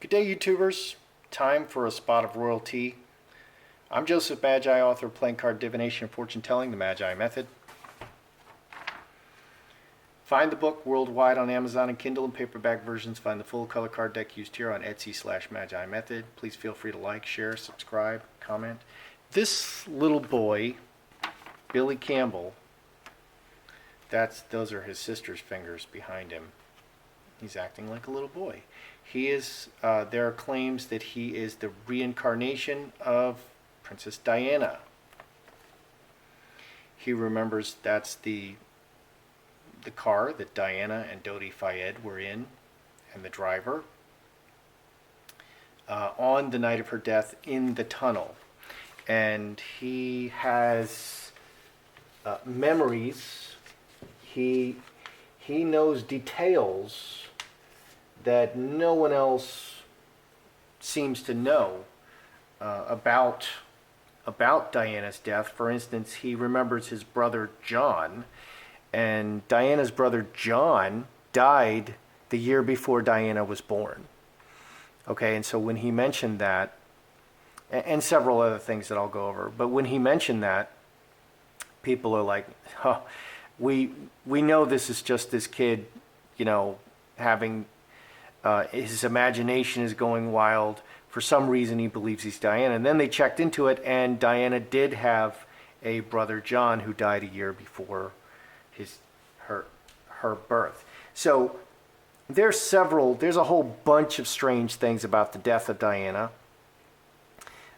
Good day, YouTubers. Time for a spot of royalty. I'm Joseph Magi, author of Playing Card Divination and Fortune Telling, the Magi Method. Find the book worldwide on Amazon and Kindle and paperback versions. Find the full color card deck used here on Etsy/Magi Method. Please feel free to like, share, subscribe, comment. This little boy, Billy Campbell, those are his sister's fingers behind him. He's acting like a little boy. There are claims that he is the reincarnation of Princess Diana. He remembers that's the car that Diana and Dodi Fayed were in, and the driver, on the night of her death in the tunnel. And he has memories. He knows details that no one else seems to know about Diana's death. For instance, he remembers his brother John, and Diana's brother John died the year before Diana was born. Okay, and so when he mentioned that, and several other things that I'll go over, but when he mentioned that, people are like, huh, we know this is just this kid, having his imagination is going wild. For some reason, he believes he's Diana. And then they checked into it, and Diana did have a brother, John, who died a year before her birth. So there's a whole bunch of strange things about the death of Diana.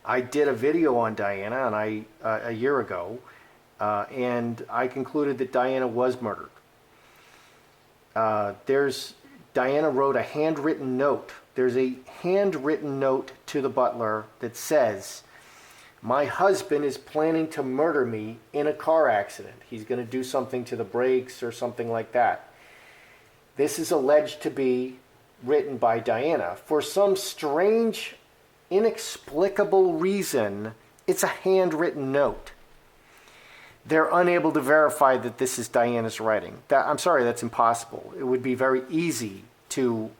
I did a video on Diana a year ago, and I concluded that Diana was murdered. Diana wrote a handwritten note. There's a handwritten note to the butler that says, "My husband is planning to murder me in a car accident. He's going to do something to the brakes or something like that." This is alleged to be written by Diana. For some strange, inexplicable reason, it's a handwritten note. They're unable to verify that this is Diana's writing. I'm sorry, that's impossible. It would be very easy to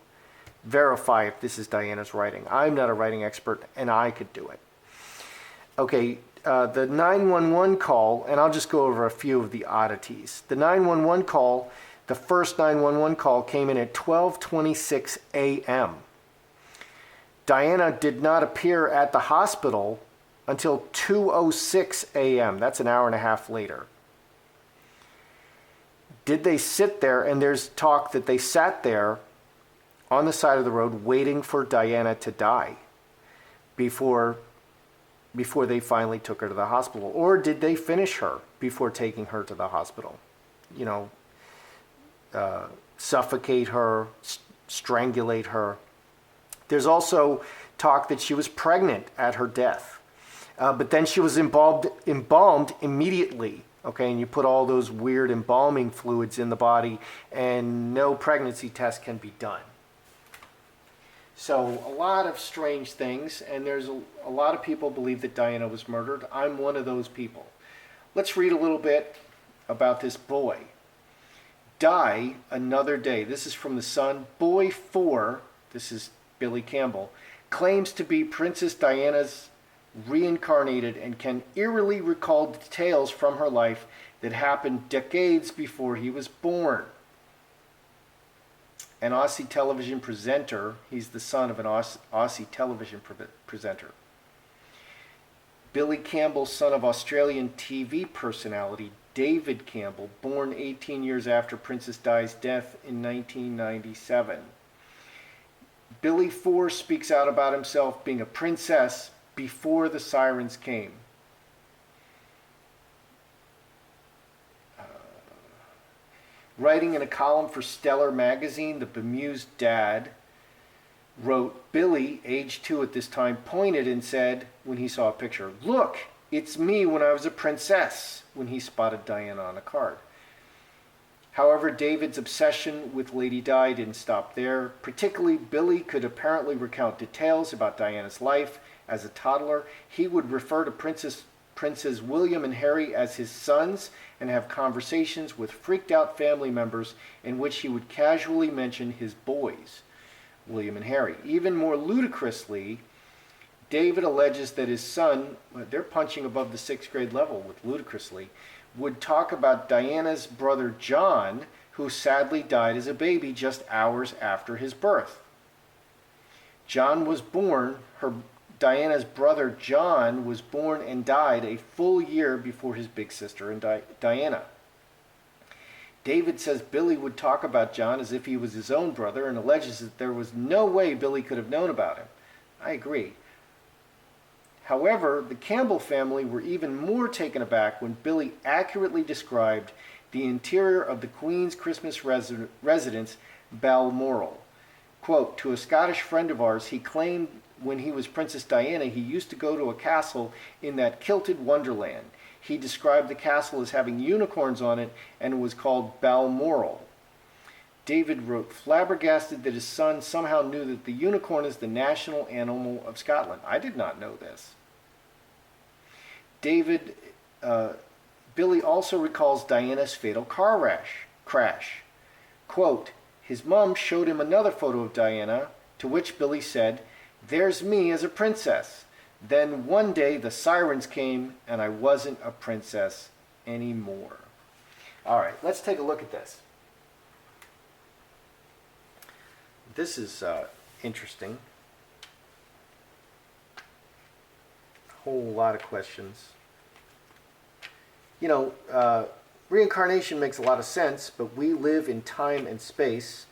verify if this is Diana's writing. I'm not a writing expert, and I could do it. Okay, the 911 call, and I'll just go over a few of the oddities. The 911 call, the first 911 call came in at 12:26 a.m. Diana did not appear at the hospital until 2:06 a.m. That's an hour and a half later. Did they sit there? And there's talk that they sat there on the side of the road waiting for Diana to die before they finally took her to the hospital. Or did they finish her before taking her to the hospital? Suffocate her, strangulate her. There's also talk that she was pregnant at her death. But then she was embalmed immediately, okay? And you put all those weird embalming fluids in the body, and no pregnancy test can be done. So a lot of strange things, and there's a lot of people believe that Diana was murdered. I'm one of those people. Let's read a little bit about this boy. Die another day. This is from the Sun. Boy 4, this is Billy Campbell, claims to be Princess Diana's reincarnated and can eerily recall details from her life that happened decades before he was born. An Aussie television presenter, he's the son of an Aussie television presenter. Billy Campbell, son of Australian TV personality David Campbell, born 18 years after Princess Di's death in 1997. Billy 4 speaks out about himself being a princess before the sirens came. Writing in a column for Stellar magazine, the bemused dad wrote, Billy, age 2 at this time, pointed and said, when he saw a picture, "Look, it's me when I was a princess," when he spotted Diana on a card. However, David's obsession with Lady Di didn't stop there. Particularly, Billy could apparently recount details about Diana's life as a toddler. He would refer to Princes William and Harry as his sons and have conversations with freaked out family members in which he would casually mention his boys. William and Harry. Even more ludicrously, David alleges that his son, they're punching above the 6th grade level with ludicrously, would talk about Diana's brother John, who sadly died as a baby just hours after his birth. John was born, Diana's brother John was born and died a full year before his big sister and Diana. David says Billy would talk about John as if he was his own brother and alleges that there was no way Billy could have known about him. I agree. However, the Campbell family were even more taken aback when Billy accurately described the interior of the Queen's Christmas residence, Balmoral. Quote, to a Scottish friend of ours, he claimed when he was Princess Diana, he used to go to a castle in that kilted wonderland. He described the castle as having unicorns on it and was called Balmoral. David wrote, flabbergasted that his son somehow knew that the unicorn is the national animal of Scotland. I did not know this. Billy also recalls Diana's fatal car crash. Quote, his mom showed him another photo of Diana, to which Billy said, there's me as a princess. Then one day the sirens came and I wasn't a princess anymore. All right, let's take a look at this. This is interesting. A whole lot of questions. You know, reincarnation makes a lot of sense, but we live in time and space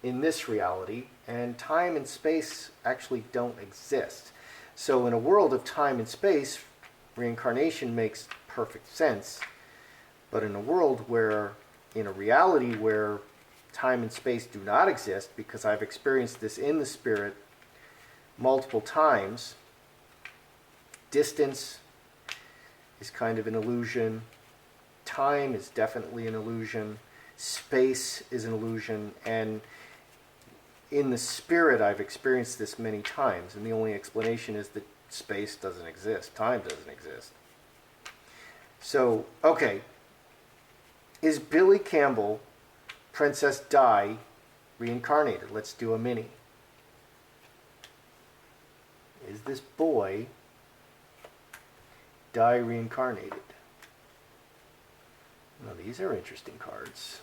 in this reality, and time and space actually don't exist. So in a world of time and space, reincarnation makes perfect sense. But in a world where, in a reality where time and space do not exist, because I've experienced this in the spirit multiple times, distance is kind of an illusion, time is definitely an illusion, space is an illusion, and in the spirit I've experienced this many times, and the only explanation is that space doesn't exist, time doesn't exist. So, okay, is Billy Campbell, Princess Di, reincarnated? Let's do a mini. Is this boy Di reincarnated? Now these are interesting cards.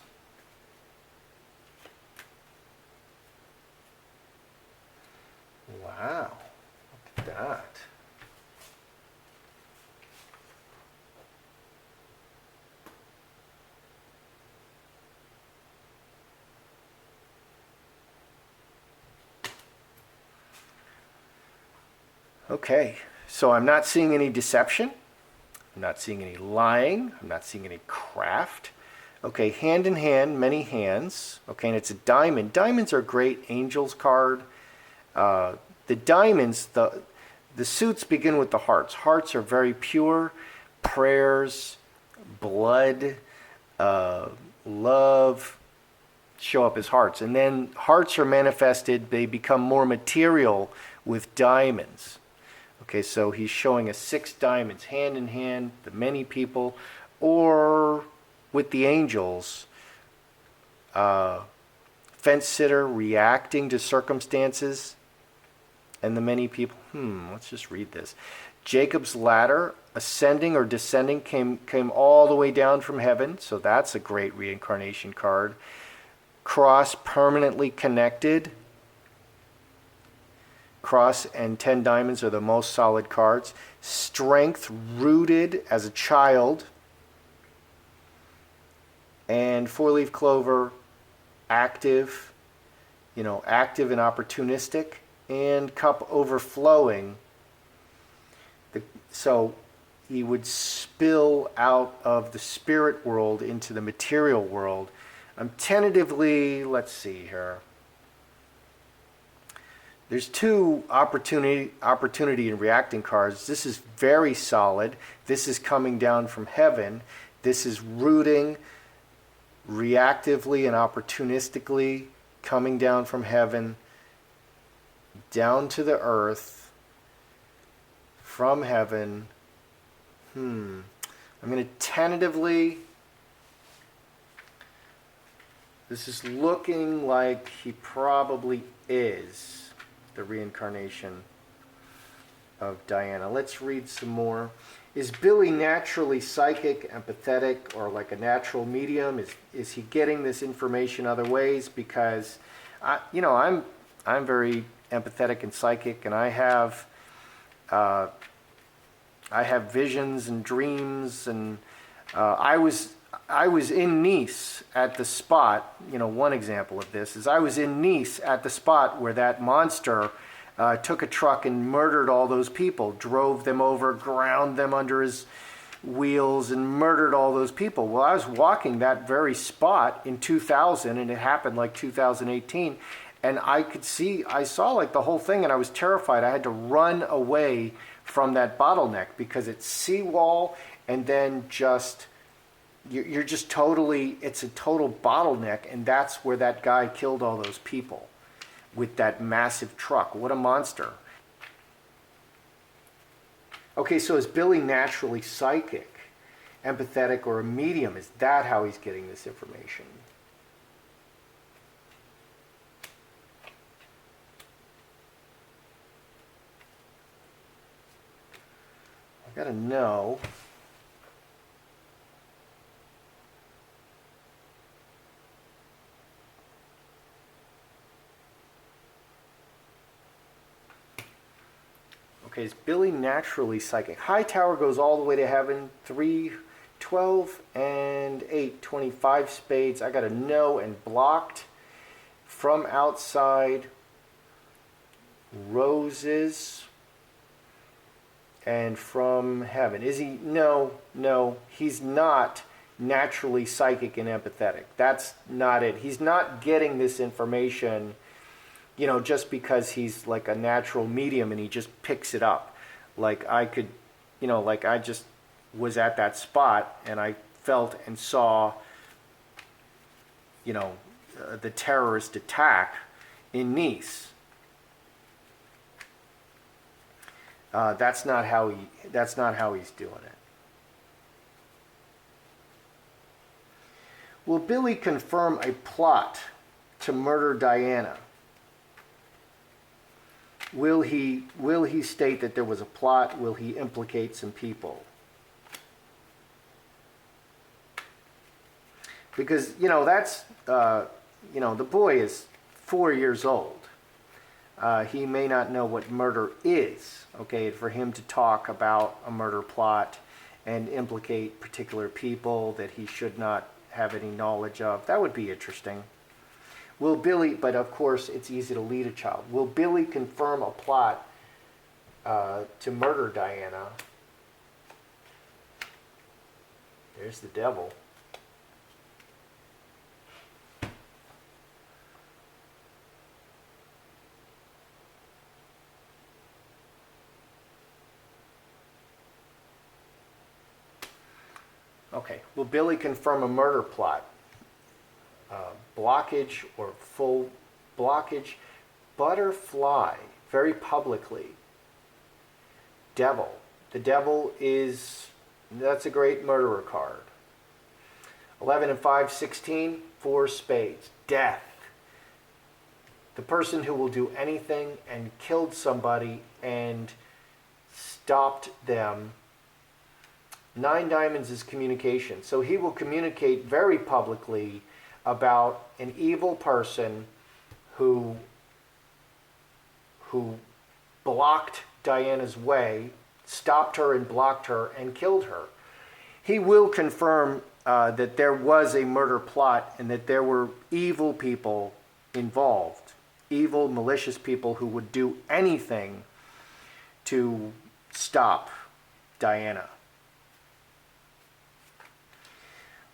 Wow, look at that. Okay, so I'm not seeing any deception. I'm not seeing any lying. I'm not seeing any craft. Okay, hand in hand, many hands. Okay, and it's a diamond. Diamonds are a great angels card. The diamonds, the suits begin with the hearts. Hearts are very pure. Prayers, blood, love show up as hearts. And then hearts are manifested. They become more material with diamonds. Okay, so he's showing us 6 diamonds, hand in hand, the many people, or with the angels, fence sitter reacting to circumstances, and the many people. Let's just read this. Jacob's ladder, ascending or descending, came all the way down from heaven, so that's a great reincarnation card. Cross, permanently connected. Cross and 10 diamonds are the most solid cards. Strength, rooted as a child. And 4-leaf clover, active, active and opportunistic. And cup overflowing. So he would spill out of the spirit world into the material world. I'm tentatively, let's see here. There's 2 opportunity and reacting cards. This is very solid. This is coming down from heaven. This is rooting reactively and opportunistically, coming down from heaven, down to the earth, from heaven. I'm going to tentatively, this is looking like he probably is the reincarnation of Diana. Let's read some more. Is Billy naturally psychic, empathetic, or like a natural medium? Is he getting this information other ways? Because I'm very empathetic and psychic, and I have visions and dreams, and I was in Nice at the spot. One example of this is I was in Nice at the spot where that monster took a truck and murdered all those people, drove them over, ground them under his wheels, and murdered all those people. Well, I was walking that very spot in 2000, and it happened like 2018, and I saw like the whole thing, and I was terrified. I had to run away from that bottleneck because it's seawall, and then you're just totally, it's a total bottleneck, and that's where that guy killed all those people with that massive truck. What a monster. Okay, so is Billy naturally psychic, empathetic, or a medium? Is that how he's getting this information? I gotta know. Okay, is Billy naturally psychic? High tower goes all the way to heaven. 3, 12, and 8, 25 spades. I got a no and blocked. From outside, roses. And from heaven. Is he? No, he's not naturally psychic and empathetic. That's not it. He's not getting this information just because he's like a natural medium and he just picks it up. Like I could, like I just was at that spot and I felt and saw, the terrorist attack in Nice. That's not how he's doing it. Will Billy confirm a plot to murder Diana? Will he state that there was a plot? Will he implicate some people? Because that's the boy is 4 years old. He may not know what murder is. Okay, for him to talk about a murder plot and implicate particular people that he should not have any knowledge of, that would be interesting. Will Billy, but of course it's easy to lead a child. Will Billy confirm a plot to murder Diana? There's the devil. Okay, will Billy confirm a murder plot? Blockage or full blockage. Butterfly, very publicly. Devil. The devil that's a great murderer card. 11 and 5, 16, 4 spades. Death. The person who will do anything and killed somebody and stopped them. 9 diamonds is communication. So he will communicate very publicly about an evil person who blocked Diana's way, stopped her and blocked her and killed her. He will confirm that there was a murder plot and that there were evil people involved, evil, malicious people who would do anything to stop Diana.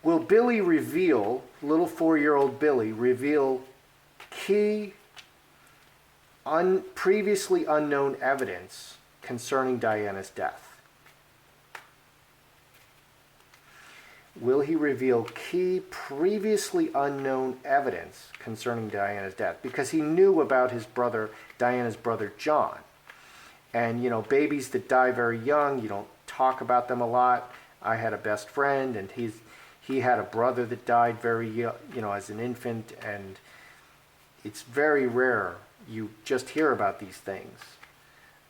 Will Billy reveal, little 4-year-old Billy, reveal key, previously unknown evidence concerning Diana's death? Will he reveal key, previously unknown evidence concerning Diana's death? Because he knew about his brother, Diana's brother, John. And, babies that die very young, you don't talk about them a lot. I had a best friend, and he had a brother that died very young, as an infant, and it's very rare, you just hear about these things,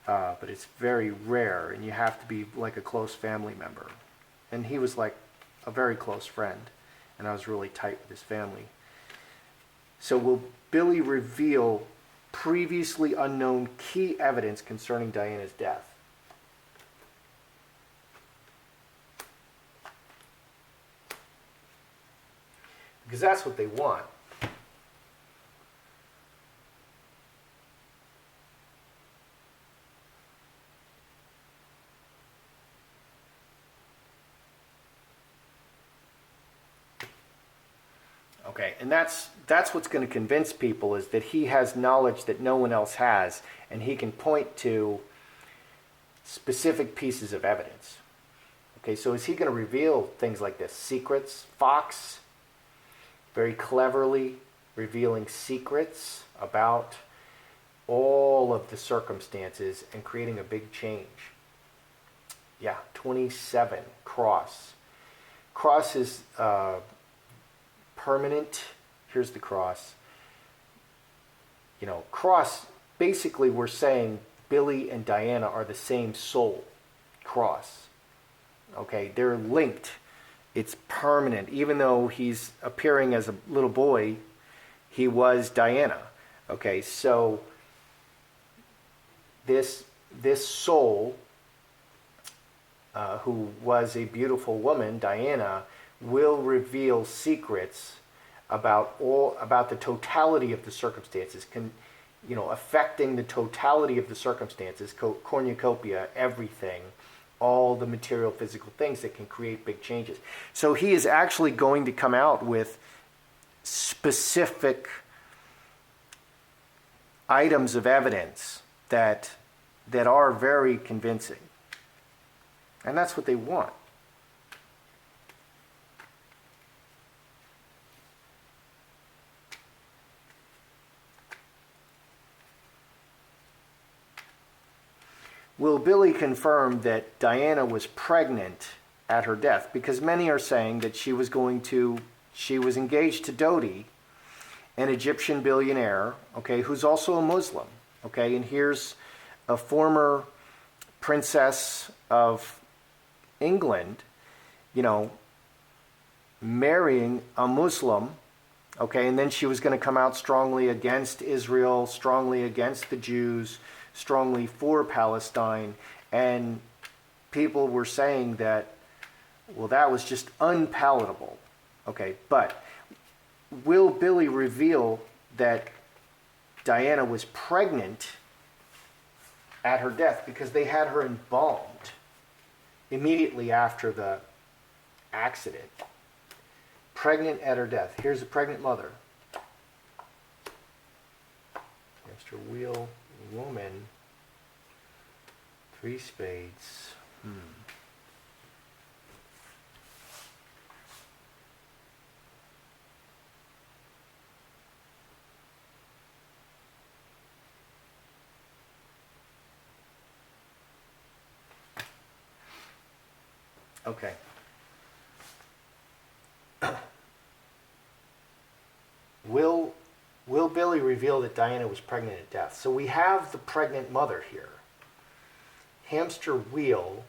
but it's very rare, and you have to be like a close family member. And he was like a very close friend, and I was really tight with his family. So will Billy reveal previously unknown key evidence concerning Diana's death? Because that's what they want. Okay, and that's what's going to convince people, is that he has knowledge that no one else has, and he can point to specific pieces of evidence. Okay, so is he going to reveal things like this? Secrets? Fox, very cleverly revealing secrets about all of the circumstances and creating a big change. Yeah, 27, cross. Cross is permanent. Here's the cross. You know, cross, basically we're saying Billy and Diana are the same soul. Cross. Okay, they're linked. It's permanent. Even though he's appearing as a little boy, he was Diana. Okay, so this soul, who was a beautiful woman, Diana, will reveal secrets about the totality of the circumstances, affecting the totality of the circumstances, cornucopia, everything, all the material, physical things that can create big changes. So he is actually going to come out with specific items of evidence that are very convincing. And that's what they want. Will Billy confirm that Diana was pregnant at her death? Because many are saying that she was engaged to Dodi, an Egyptian billionaire, okay, who's also a Muslim, okay, and here's a former princess of England, marrying a Muslim, okay, and then she was going to come out strongly against Israel, strongly against the Jews, strongly for Palestine, and people were saying that, well, that was just unpalatable. Okay, but will Billy reveal that Diana was pregnant at her death? Because they had her embalmed immediately after the accident. Pregnant at her death. Here's a pregnant mother. Hamster wheel, woman, 3 spades. Okay. Will Billy reveal that Diana was pregnant at death? So we have the pregnant mother here. Hamster wheel,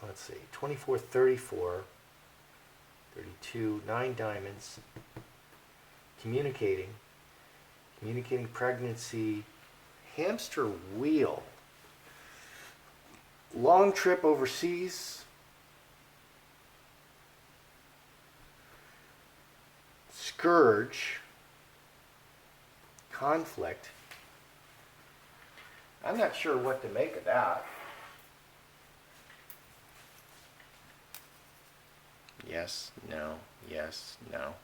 let's see, 24, 34, 32, 9 diamonds, communicating pregnancy, hamster wheel, long trip overseas, scourge, conflict. I'm not sure what to make of that. Yes, no, yes, no.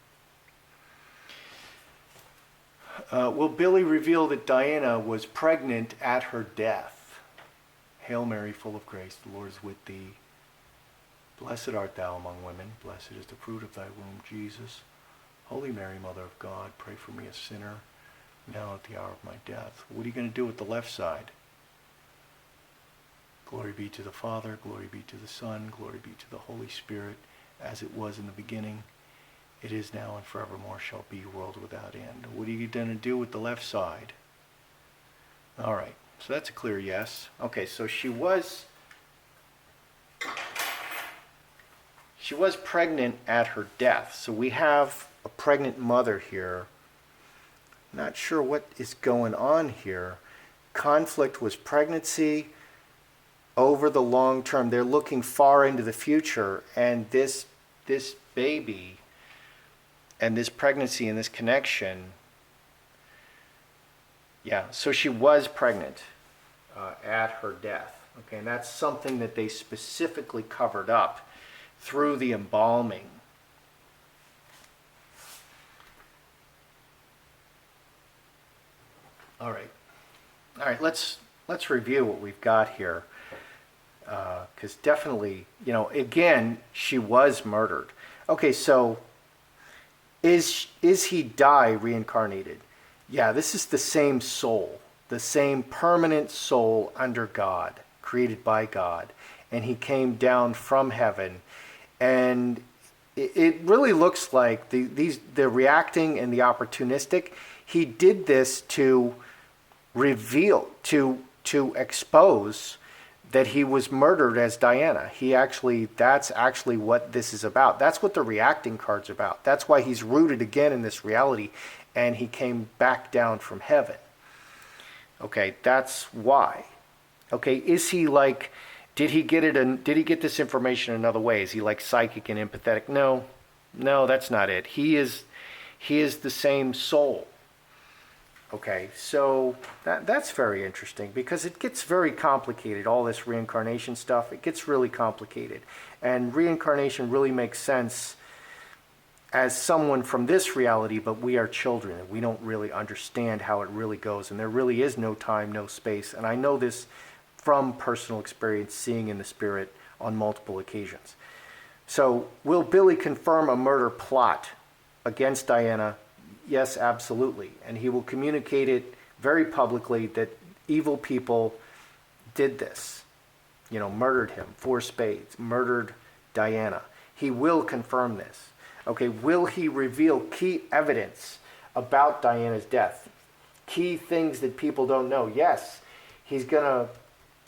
Will Billy reveal that Diana was pregnant at her death? Hail Mary, full of grace, the Lord is with thee. Blessed art thou among women. Blessed is the fruit of thy womb, Jesus. Holy Mary, Mother of God, pray for me, a sinner, now at the hour of my death. What are you going to do with the left side? Glory be to the Father, glory be to the Son, glory be to the Holy Spirit, as it was in the beginning, It is now and forevermore shall be, world without end. What are you going to do with the left side? All right, so that's a clear yes. Okay, so she was pregnant at her death. So we have a pregnant mother here. Not sure what is going on here. Conflict was pregnancy over the long term. They're looking far into the future, and this baby and this pregnancy and this connection, yeah, so she was pregnant at her death. Okay, and that's something that they specifically covered up through the embalming. All right, let's review what we've got here, because definitely, again, she was murdered. Okay, so is he reincarnated? Yeah, this is the same soul, the same permanent soul under God, created by God, and he came down from heaven, and it really looks like the reacting and the opportunistic. He did this to reveal, to expose that he was murdered as Diana. That's actually what this is about. That's what the reacting card's about. That's why he's rooted again in this reality, and he came back down from heaven. Okay, that's why. Okay, is he like, did he get this information another way? Is he like psychic and empathetic? No, that's not it. He is the same soul. Okay, so that's very interesting, because it gets very complicated, all this reincarnation stuff. It gets really complicated. And reincarnation really makes sense as someone from this reality, but we are children, and we don't really understand how it really goes. And there really is no time, no space. And I know this from personal experience, seeing in the spirit on multiple occasions. So, will Billy confirm a murder plot against Diana? Yes, absolutely. And he will communicate it very publicly that evil people did this. Murdered him, 4 spades, murdered Diana. He will confirm this. Okay, will he reveal key evidence about Diana's death? Key things that people don't know? Yes, he's going to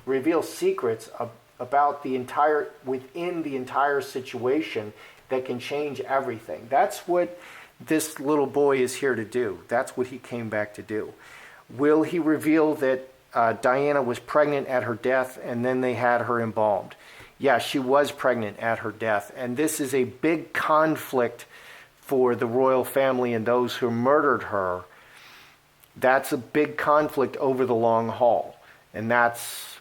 reveal secrets about within the entire situation that can change everything. That's what this little boy is here to do. That's what he came back to do. Will he reveal that Diana was pregnant at her death and then they had her embalmed? Yeah, she was pregnant at her death. And this is a big conflict for the royal family and those who murdered her. That's a big conflict over the long haul. And that's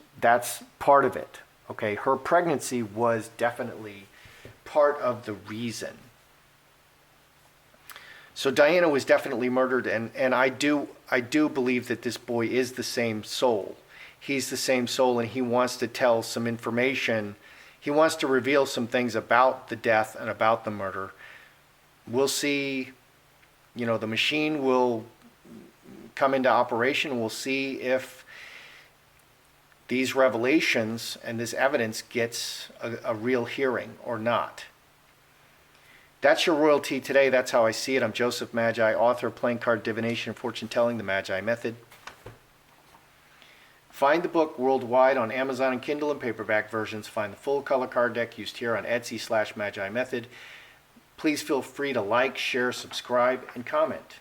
part of it. Okay, her pregnancy was definitely part of the reason. So Diana was definitely murdered, and I do believe that this boy is the same soul. He's the same soul, and he wants to tell some information. He wants to reveal some things about the death and about the murder. We'll see, the machine will come into operation. We'll see if these revelations and this evidence gets a real hearing or not. That's your royalty today. That's how I see it. I'm Joseph Magi, author of Playing Card Divination and Fortune Telling, the Magi Method. Find the book worldwide on Amazon and Kindle and paperback versions. Find the full color card deck used here on Etsy/Magi Method. Please feel free to like, share, subscribe, and comment.